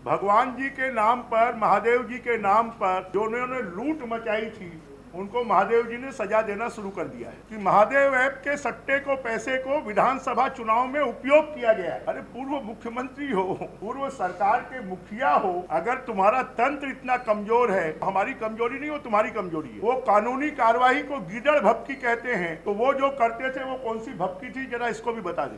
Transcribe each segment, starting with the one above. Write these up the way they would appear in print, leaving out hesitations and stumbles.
भगवान जी के नाम पर, महादेव जी के नाम पर जो उन्होंने लूट मचाई थी, उनको महादेव जी ने सजा देना शुरू कर दिया है कि महादेव ऐप के सट्टे को, पैसे को विधानसभा चुनाव में उपयोग किया गया है। अरे पूर्व मुख्यमंत्री हो, पूर्व सरकार के मुखिया हो, अगर तुम्हारा तंत्र इतना कमजोर है, हमारी कमजोरी नहीं हो, तुम्हारी कमजोरी है। वो कानूनी कार्रवाई को गीदड़ भपकी कहते हैं, तो वो जो करते थे वो कौन सी भपकी थी, जरा इसको भी बता दें।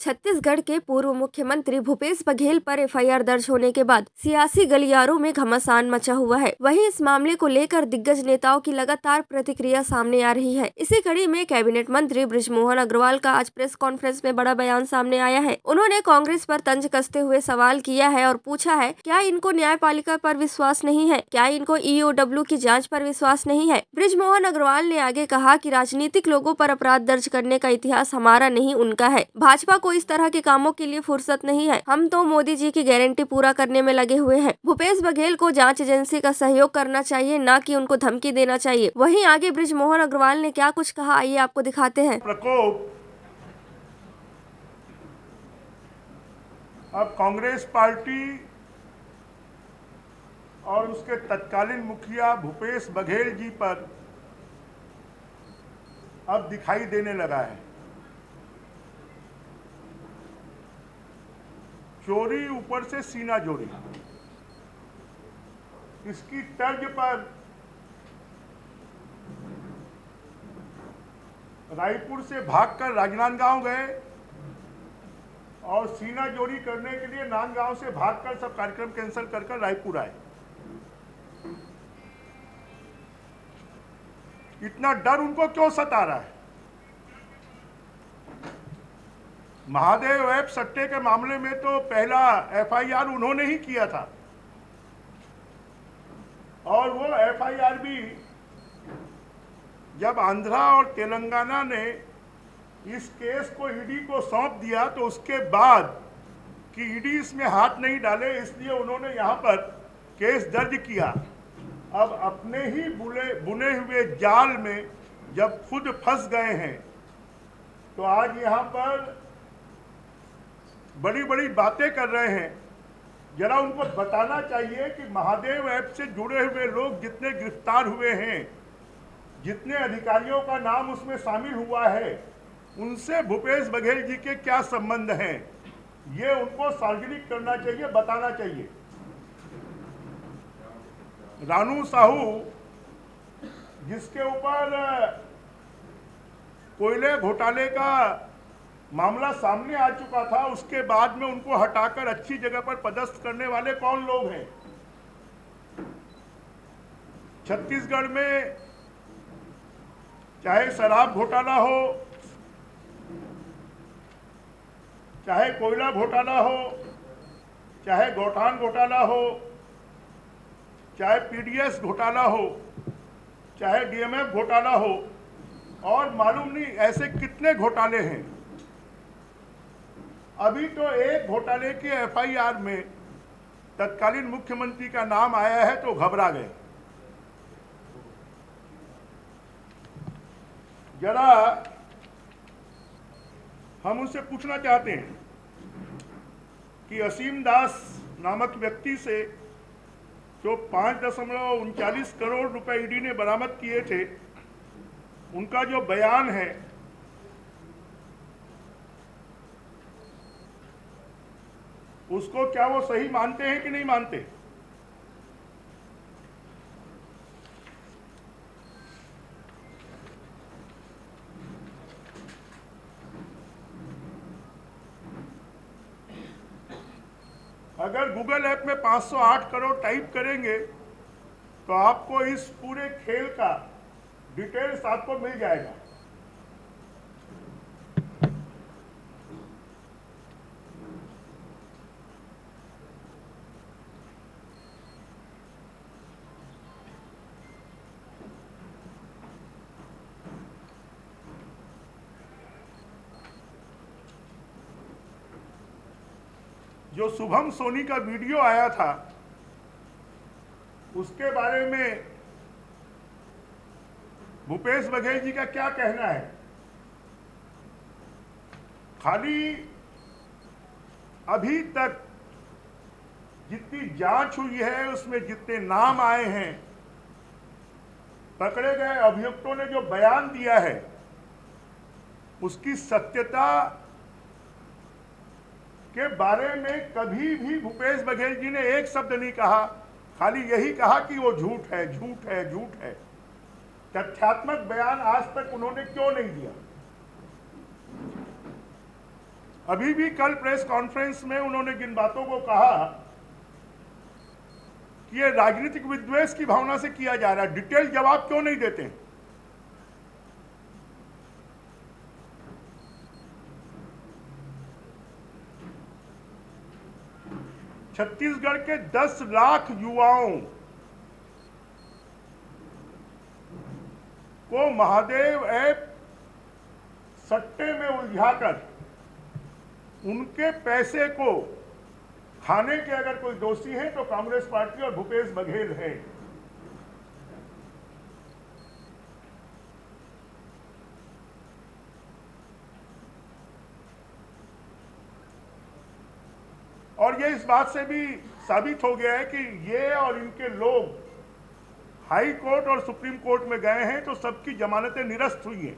छत्तीसगढ़ के पूर्व मुख्यमंत्री भूपेश बघेल पर एफआईआर दर्ज होने के बाद सियासी गलियारों में घमासान मचा हुआ है। वहीं इस मामले को लेकर दिग्गज नेताओं की लगातार प्रतिक्रिया सामने आ रही है। इसी कड़ी में कैबिनेट मंत्री बृजमोहन अग्रवाल का आज प्रेस कॉन्फ्रेंस में बड़ा बयान सामने आया है। उन्होंने कांग्रेस पर तंज कसते हुए सवाल किया है और पूछा है, क्या इनको न्यायपालिका पर विश्वास नहीं है? क्या इनको ईओडब्ल्यू की जाँच पर विश्वास नहीं है? बृजमोहन अग्रवाल ने आगे कहा कि राजनीतिक लोगों पर अपराध दर्ज करने का इतिहास हमारा नहीं, उनका है। भाजपा को इस तरह के कामों के लिए फुर्सत नहीं है। हम तो मोदी जी की गारंटी पूरा करने में लगे हुए हैं। भूपेश बघेल को जांच एजेंसी का सहयोग करना चाहिए, न कि उनको धमकी देना चाहिए। वहीं आगे बृजमोहन अग्रवाल ने क्या कुछ कहा, आइए आपको दिखाते हैं। प्रकोप अब कांग्रेस पार्टी और उसके तत्कालीन मुखिया भूपेश बघेल जी पर अब दिखाई देने लगा है। चोरी ऊपर से सीना जोड़ी, इसकी तर्ज पर रायपुर से भागकर राजनांदगांव गए और सीना जोड़ी करने के लिए नांदगांव से भागकर सब कार्यक्रम कैंसिल कर रायपुर आए। इतना डर उनको क्यों सता रहा है? महादेव ऐप सट्टे के मामले में तो पहला एफआईआर उन्होंने ही किया था और वो एफआईआर भी जब आंध्रा और तेलंगाना ने इस केस को ईडी को सौंप दिया तो उसके बाद कि ईडी इसमें हाथ नहीं डाले, इसलिए उन्होंने यहाँ पर केस दर्ज किया। अब अपने ही बुने हुए जाल में जब खुद फंस गए हैं तो आज यहाँ पर बड़ी बड़ी बातें कर रहे हैं। जरा उनको बताना चाहिए कि महादेव ऐप से जुड़े हुए लोग जितने गिरफ्तार हुए हैं, जितने अधिकारियों का नाम उसमें शामिल हुआ है, उनसे भूपेश बघेल जी के क्या संबंध हैं, ये उनको सार्वजनिक करना चाहिए, बताना चाहिए। रानू साहू जिसके ऊपर कोयले घोटाले का मामला सामने आ चुका था, उसके बाद में उनको हटाकर अच्छी जगह पर पदस्थ करने वाले कौन लोग हैं? छत्तीसगढ़ में चाहे शराब घोटाला हो, चाहे कोयला घोटाला हो, चाहे गौठान घोटाला हो, चाहे पीडीएस घोटाला हो, चाहे डीएमएफ घोटाला हो, और मालूम नहीं ऐसे कितने घोटाले हैं। अभी तो एक घोटाले के एफआईआर में तत्कालीन मुख्यमंत्री का नाम आया है तो घबरा गए। जरा हम उनसे पूछना चाहते हैं कि असीम दास नामक व्यक्ति से जो 5.39 करोड़ रुपए ईडी ने बरामद किए थे, उनका जो बयान है उसको क्या वो सही मानते हैं कि नहीं मानते? अगर गूगल ऐप में 508 करोड़ टाइप करेंगे तो आपको इस पूरे खेल का डिटेल्स आपको मिल जाएगा। जो शुभम सोनी का वीडियो आया था उसके बारे में भूपेश बघेल जी का क्या कहना है? खाली अभी तक जितनी जांच हुई है उसमें जितने नाम आए हैं, पकड़े गए अभियुक्तों ने जो बयान दिया है, उसकी सत्यता के बारे में कभी भी भूपेश बघेल जी ने एक शब्द नहीं कहा। खाली यही कहा कि वो झूठ है, झूठ है, झूठ है। तथ्यात्मक बयान आज तक उन्होंने क्यों नहीं दिया? अभी भी कल प्रेस कॉन्फ्रेंस में उन्होंने जिन बातों को कहा कि ये राजनीतिक विद्वेष की भावना से किया जा रहा है, डिटेल जवाब क्यों नहीं देते? छत्तीसगढ़ के 10 लाख युवाओं को महादेव ऐप सट्टे में उलझाकर उनके पैसे को खाने के अगर कोई दोषी है तो कांग्रेस पार्टी और भूपेश बघेल है। और ये इस बात से भी साबित हो गया है कि ये और इनके लोग हाई कोर्ट और सुप्रीम कोर्ट में गए हैं तो सबकी जमानतें निरस्त हुई हैं।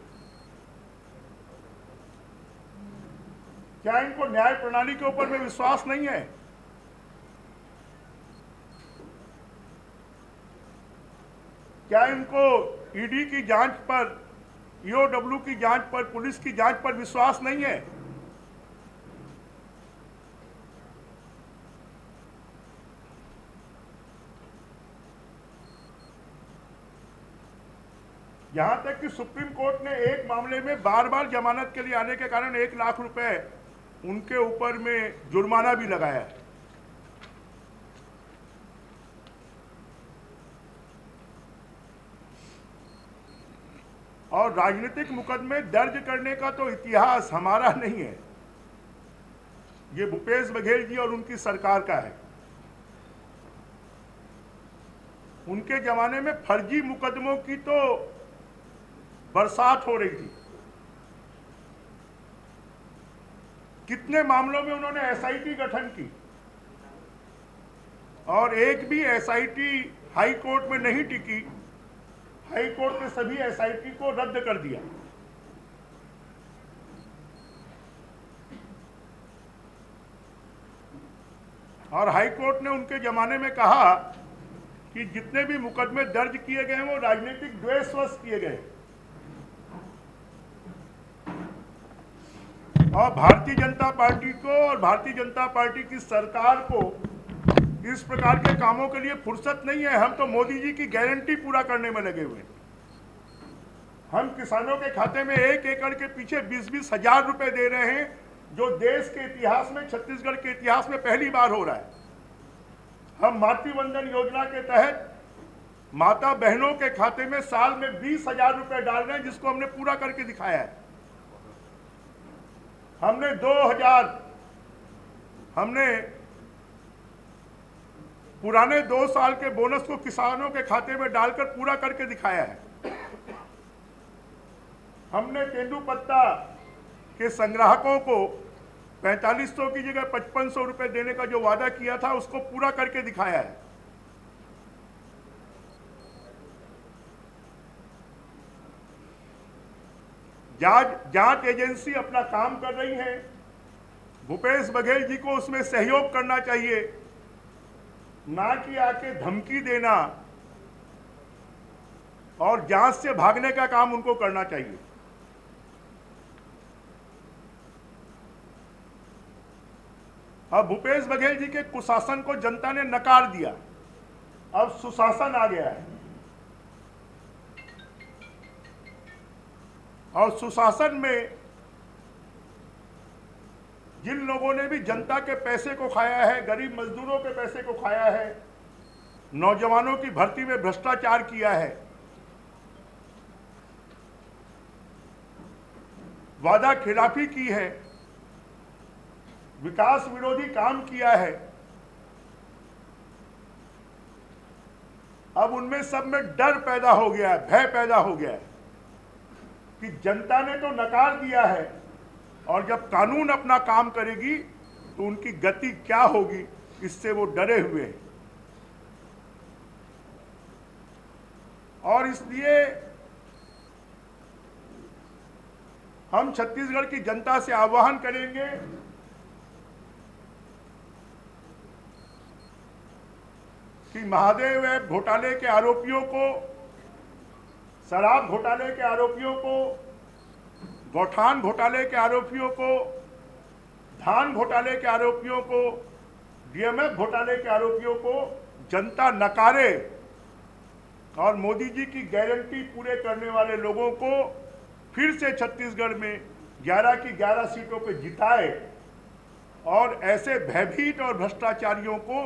क्या इनको न्याय प्रणाली के ऊपर में विश्वास नहीं है? क्या इनको ईडी की जांच पर, ईओडब्ल्यू की जांच पर, पुलिस की जांच पर विश्वास नहीं है? यहां तक कि सुप्रीम कोर्ट ने एक मामले में बार बार जमानत के लिए आने के कारण 1 लाख रुपए उनके ऊपर में जुर्माना भी लगाया है। और राजनीतिक मुकदमे दर्ज करने का तो इतिहास हमारा नहीं है, ये भूपेश बघेल जी और उनकी सरकार का है। उनके जमाने में फर्जी मुकदमों की तो बरसात हो रही थी। कितने मामलों में उन्होंने एसआईटी गठन की और एक भी एसआईटी हाई कोर्ट में नहीं टिकी। हाई कोर्ट ने सभी एसआईटी को रद्द कर दिया। और हाई कोर्ट ने उनके जमाने में कहा कि जितने भी मुकदमे दर्ज किए गए वो राजनीतिक द्वेषवश किए गए। और भारतीय जनता पार्टी को और भारतीय जनता पार्टी की सरकार को इस प्रकार के कामों के लिए फुर्सत नहीं है। हम तो मोदी जी की गारंटी पूरा करने में लगे हुए हैं। हम किसानों के खाते में 1 एकड़ के पीछे 20-20 हजार रुपए दे रहे हैं, जो देश के इतिहास में, छत्तीसगढ़ के इतिहास में पहली बार हो रहा है। हम मातृवंदन योजना के तहत माता बहनों के खाते में साल में 20,000 रुपए डाल रहे हैं, जिसको हमने पूरा करके दिखाया है। हमने पुराने 2 साल के बोनस को किसानों के खाते में डालकर पूरा करके दिखाया है। हमने तेंदुपत्ता के संग्राहकों को 4500 की जगह 5500 रुपए देने का जो वादा किया था उसको पूरा करके दिखाया है। जांच एजेंसी अपना काम कर रही है। भूपेश बघेल जी को उसमें सहयोग करना चाहिए, ना कि आके धमकी देना और जांच से भागने का काम उनको करना चाहिए। अब भूपेश बघेल जी के कुशासन को जनता ने नकार दिया, अब सुशासन आ गया है। और सुशासन में जिन लोगों ने भी जनता के पैसे को खाया है, गरीब मजदूरों के पैसे को खाया है, नौजवानों की भर्ती में भ्रष्टाचार किया है, वादा खिलाफी की है, विकास विरोधी काम किया है, अब उनमें सब में डर पैदा हो गया है, भय पैदा हो गया है कि जनता ने तो नकार दिया है और जब कानून अपना काम करेगी तो उनकी गति क्या होगी, इससे वो डरे हुए हैं। और इसलिए हम छत्तीसगढ़ की जनता से आह्वान करेंगे कि महादेव ऐप घोटाले के आरोपियों को, शराब घोटाले के आरोपियों को, गौठान घोटाले के आरोपियों को, धान घोटाले के आरोपियों को, डीएमएफ घोटाले के आरोपियों को जनता नकारे और मोदी जी की गारंटी पूरे करने वाले लोगों को फिर से छत्तीसगढ़ में 11 की 11 सीटों पर जिताए और ऐसे भयभीत और भ्रष्टाचारियों को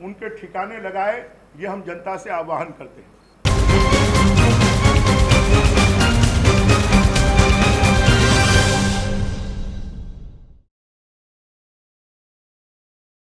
उनके ठिकाने लगाए। ये हम जनता से आह्वान करते हैं।